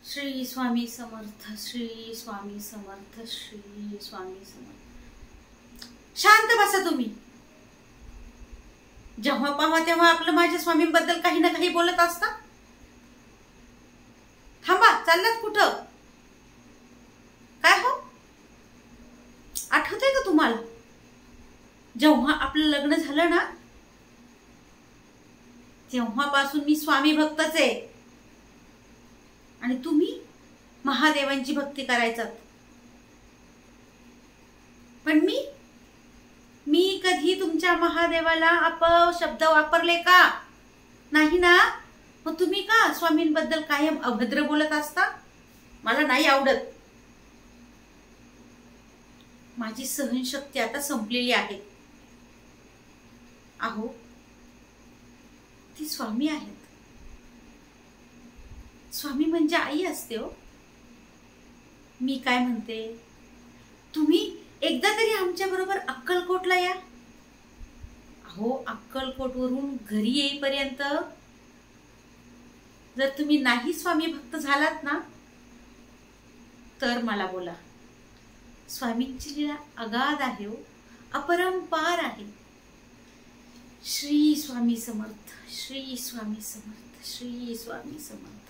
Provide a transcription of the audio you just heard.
श्री स्वामी समर्थ, श्री स्वामी समर्थ, श्री स्वामी समर्थ। शांत बसा तुम्ही। जेव्हा पाहा तेव्हा आपलं माझ्या स्वामींबद्दल काही ना काही बोलत असता। थांबा, चाललात कुठं? काय हो, आठवतंय का तुम्हाला जेव्हा आपलं लग्न झालं ना, तेव्हापासून मी स्वामी भक्तच आहे आणि तुम्ही महादेवांची भक्ती करायचात। पण मी कधी तुमच्या महादेवाला अपशब्द वापरले का? नाही ना। मग तुम्ही का स्वामींबद्दल कायम अभद्र बोलत असता? मला नाही आवडत। माझी सहनशक्ती आता संपलेली आहे। अहो, ती स्वामी आहेत। स्वामी म्हणजे आई असते हो। मी काय म्हणते, तुम्ही एकदा तरी आमच्या बरोबर अक्कलकोटला या। अहो, अक्कलकोटवरून घरी येईपर्यंत जर तुम्ही नाही स्वामी भक्त झालात ना, तर मला बोला। स्वामींची लीला अगाध आहे हो, अपरंपार आहे। श्री स्वामी समर्थ, श्री स्वामी समर्थ, श्री स्वामी समर्थ।